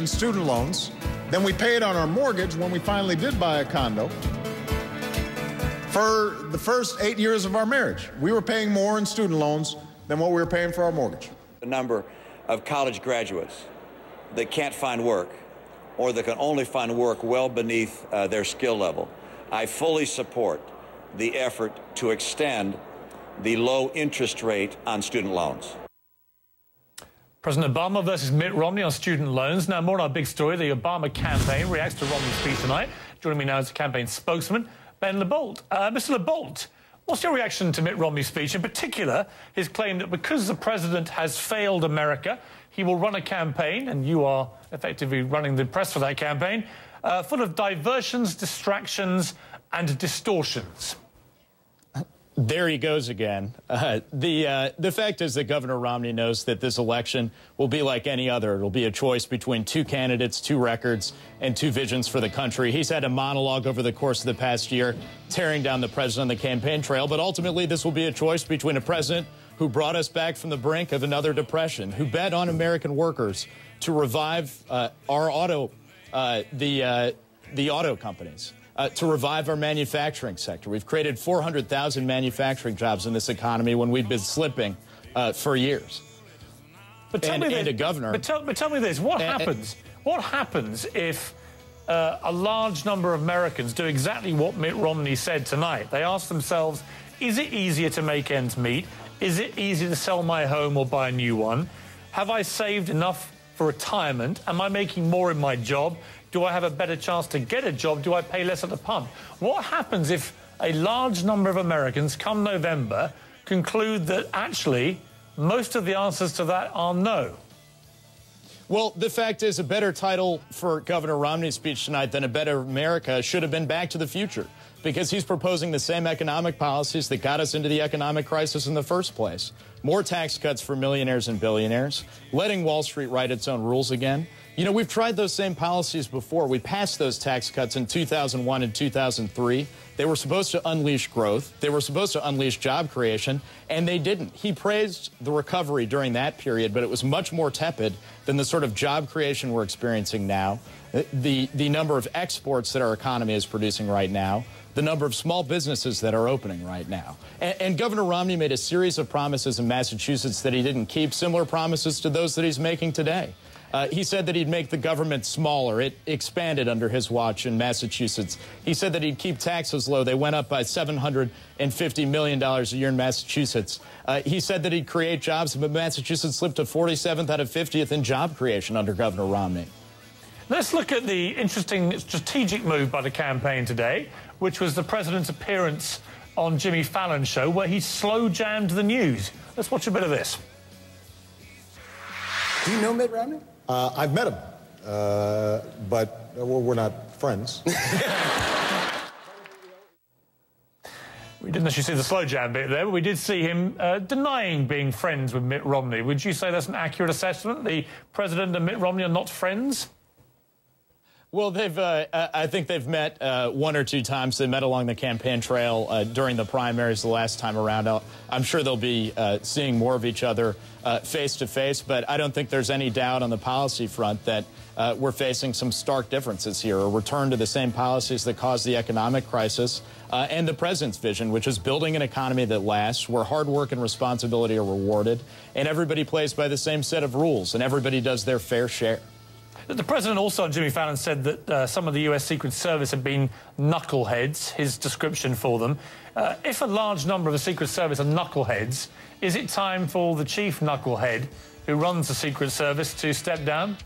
in student loans than we paid on our mortgage when we finally did buy a condo. For the first 8 years of our marriage, we were paying more in student loans than what we were paying for our mortgage. The number of college graduates that can't find work or that can only find work well beneath their skill level. I fully support the effort to extend the low interest rate on student loans. President Obama versus Mitt Romney on student loans. Now, more on our big story. The Obama campaign reacts to Romney's speech tonight. Joining me now is the campaign spokesman, Ben LaBolt. Mr. LaBolt, what's your reaction to Mitt Romney's speech, in particular his claim that because the president has failed America, he will run a campaign, and you are effectively running the press for that campaign, full of diversions, distractions and distortions? There he goes again. The fact is that Governor Romney knows that this election will be like any other. It'll be a choice between two candidates, two records, and two visions for the country. He's had a monologue over the course of the past year, tearing down the president on the campaign trail. But ultimately, this will be a choice between a president who brought us back from the brink of another depression, who bet on American workers to revive the auto companies. To revive our manufacturing sector. We've created 400,000 manufacturing jobs in this economy when we've been slipping for years. But tell me this, a governor. But tell me this: what happens? What happens if a large number of Americans do exactly what Mitt Romney said tonight? They ask themselves, is it easier to make ends meet? Is it easier to sell my home or buy a new one? Have I saved enough for retirement? Am I making more in my job? Do I have a better chance to get a job? Do I pay less at the pump? What happens if a large number of Americans, come November, conclude that actually most of the answers to that are no? Well, the fact is, a better title for Governor Romney's speech tonight than A Better America should have been Back to the Future, because he's proposing the same economic policies that got us into the economic crisis in the first place. More tax cuts for millionaires and billionaires, letting Wall Street write its own rules again. You know, we've tried those same policies before. We passed those tax cuts in 2001 and 2003. They were supposed to unleash growth. They were supposed to unleash job creation, and they didn't. He praised the recovery during that period, but it was much more tepid than the sort of job creation we're experiencing now, the number of exports that our economy is producing right now, the number of small businesses that are opening right now. And Governor Romney made a series of promises in Massachusetts that he didn't keep, similar promises to those that he's making today. He said that he'd make the government smaller. It expanded under his watch in Massachusetts. He said that he'd keep taxes low. They went up by $750 million a year in Massachusetts. He said that he'd create jobs, but Massachusetts slipped to 47th out of 50th in job creation under Governor Romney. Let's look at the interesting strategic move by the campaign today, which was the president's appearance on Jimmy Fallon's show, where he slow-jammed the news. Let's watch a bit of this. Do you know Mitt Romney? I've met him, but we're not friends. We didn't actually see the slow jam bit there, but we did see him denying being friends with Mitt Romney. Would you say that's an accurate assessment? The president and Mitt Romney are not friends? Well, I think they've met one or two times. They met along the campaign trail during the primaries the last time around. I'm sure they'll be seeing more of each other face to face, but I don't think there's any doubt on the policy front that we're facing some stark differences here, a return to the same policies that caused the economic crisis and the president's vision, which is building an economy that lasts, where hard work and responsibility are rewarded, and everybody plays by the same set of rules, and everybody does their fair share. The president also on Jimmy Fallon said that some of the U.S. Secret Service have been knuckleheads, his description for them. If a large number of the Secret Service are knuckleheads, is it time for the chief knucklehead who runs the Secret Service to step down?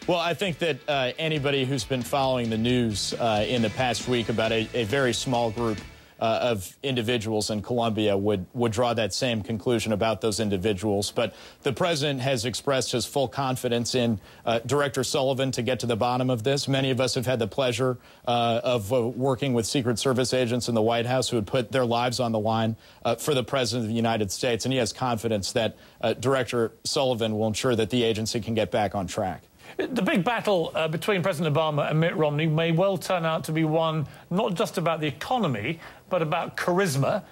Well, I think that anybody who's been following the news in the past week about a very small group of individuals in Colombia would draw that same conclusion about those individuals. But the president has expressed his full confidence in Director Sullivan to get to the bottom of this. Many of us have had the pleasure of working with Secret Service agents in the White House who would put their lives on the line for the president of the United States. And he has confidence that Director Sullivan will ensure that the agency can get back on track. The big battle between President Obama and Mitt Romney may well turn out to be one not just about the economy, but about charisma.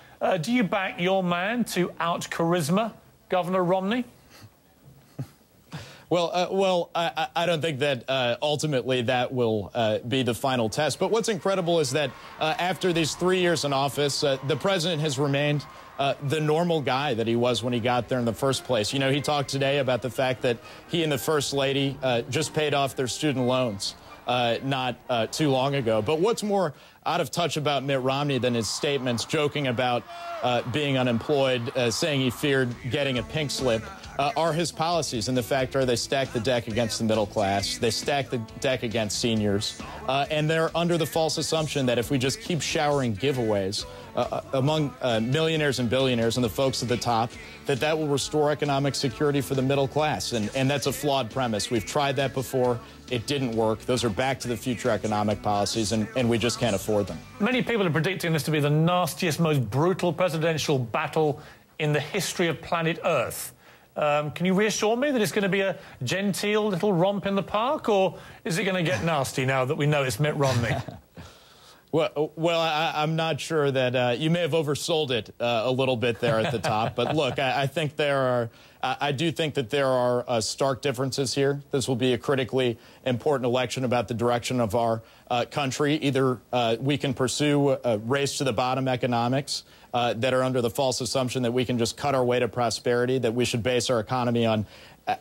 Do you back your man to out-charisma Governor Romney? Well, I don't think that ultimately that will be the final test. But what's incredible is that after these 3 years in office, the president has remained the normal guy that he was when he got there in the first place. You know, he talked today about the fact that he and the First Lady just paid off their student loans not too long ago. But what's more out of touch about Mitt Romney than his statements joking about being unemployed, saying he feared getting a pink slip, are his policies. And the fact are they stack the deck against the middle class. They stack the deck against seniors. And they're under the false assumption that if we just keep showering giveaways among millionaires and billionaires and the folks at the top, that will restore economic security for the middle class. And that's a flawed premise. We've tried that before. It didn't work. Those are back to the future economic policies, and we just can't afford them. Many people are predicting this to be the nastiest, most brutal presidential battle in the history of planet Earth. Can you reassure me that it's going to be a genteel little romp in the park, or is it going to get nasty now that we know it's Mitt Romney? Well, I'm not sure that you may have oversold it a little bit there at the top. But look, I think I do think that there are stark differences here. This will be a critically important election about the direction of our country. Either we can pursue a race to the bottom economics that are under the false assumption that we can just cut our way to prosperity, that we should base our economy on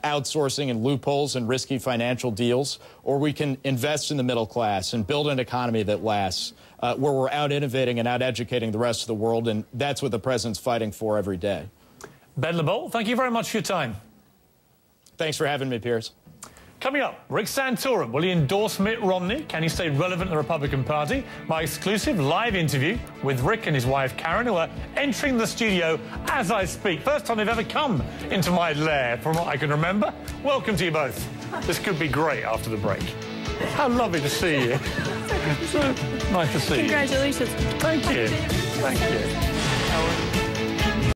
outsourcing and loopholes and risky financial deals, or we can invest in the middle class and build an economy that lasts, where we're out-innovating and out-educating the rest of the world, and that's what the president's fighting for every day. Ben LaBolt, thank you very much for your time. Thanks for having me, Piers. Coming up, Rick Santorum, will he endorse Mitt Romney? Can he stay relevant in the Republican Party? My exclusive live interview with Rick and his wife Karen, who are entering the studio as I speak. First time they've ever come into my lair, from what I can remember. Welcome to you both. This could be great after the break. How lovely to see you. So nice to see you. Congratulations. Thank you. Thank you.